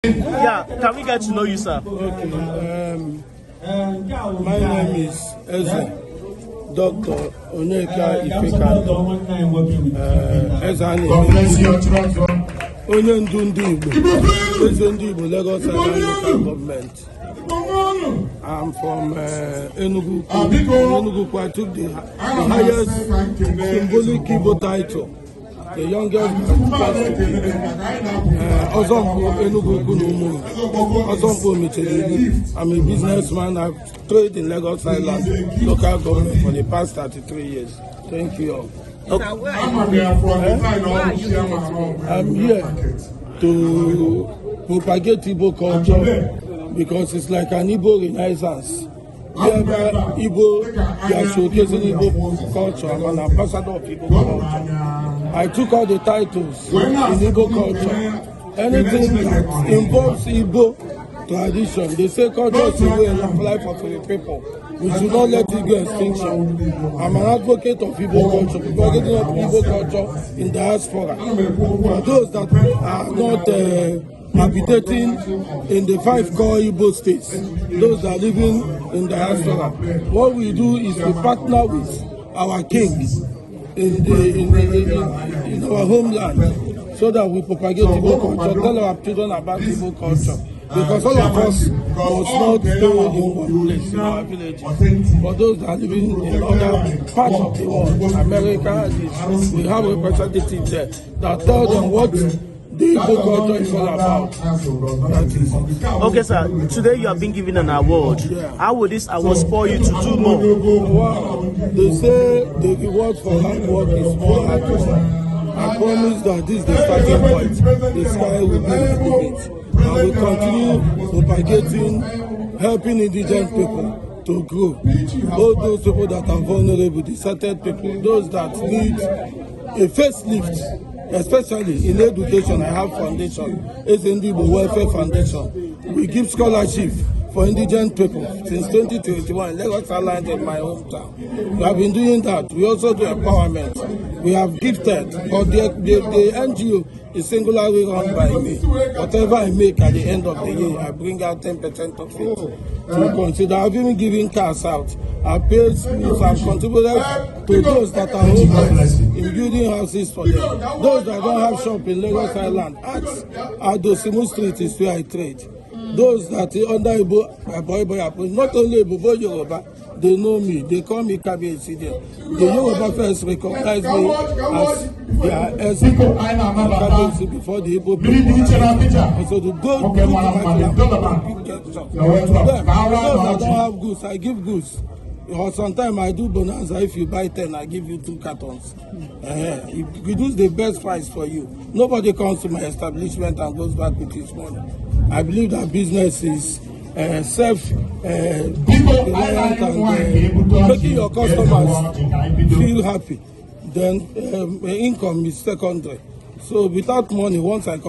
Yeah, can we get to know you, sir? Okay. My name is Dr. Onyeka Ndigbo, Lagos Island local government. I'm from Enugu. I took the highest symbolic Igbo title, the youngest I'm a businessman. I've traded in Lagos Island local government for the past 33 years. Thank you all. Okay. I'm here to propagate Igbo culture because it's like an Igbo Renaissance. Whereby Igbo, they are showcasing Igbo culture. I'm an ambassador of Igbo culture. I took all the titles in Igbo culture. Anything that involves Igbo tradition, they say culture is a way of life of the people. We should not let it go extinction. I'm an advocate of Igbo culture, propagating of Igbo culture in diaspora. For those that are not habitating in the 5 core Igbo states, those that are living in diaspora, what we do is we partner with our kings in our homeland, so that we propagate Igbo culture, tell our children about Igbo culture. Because all of us must not stay in one place, in our villages. For those that are living in other parts of the world, America, we have representatives there that tell them what the Igbo culture is all about. Okay, sir. Today you have been given an award. Yeah. How will this award spur you to do more? Wow. They say the reward for hard work is more hard work. I promise that this is the starting point. The sky will be the limit. And we continue propagating, helping indigenous people to grow. All those people that are vulnerable, deserted people, those that need a facelift, especially in education. I have foundation, it's Ndigbo Welfare Foundation. We give scholarship for indigenous people since 2021 in Lagos Island in my hometown. We have been doing that. We also do empowerment. We have gifted, but the NGO is singularly run by me. Whatever I make at the end of the year, I bring out 10% of it to consider. I've even given cars out. I paid schools and contributed to those that are homeless in building houses for them. Those that don't have shop in Lagos Island, at Dosimu Street is where I trade. Those that are under Igbo, not only Igbo, Yoruba, they know me. They call me Kabi Esidia. The Yoruba first recognize me as their Esco before the Igbo people. And so to go to my family, those that don't have goods, I give goods. Or sometimes I do bonanza. If you buy 10, I give you 2 cartons. We do the best price for you. Nobody comes to my establishment and goes back with his money. I believe that business is self-reliant and making your customers feel happy. Then income is secondary. So without money, once I cover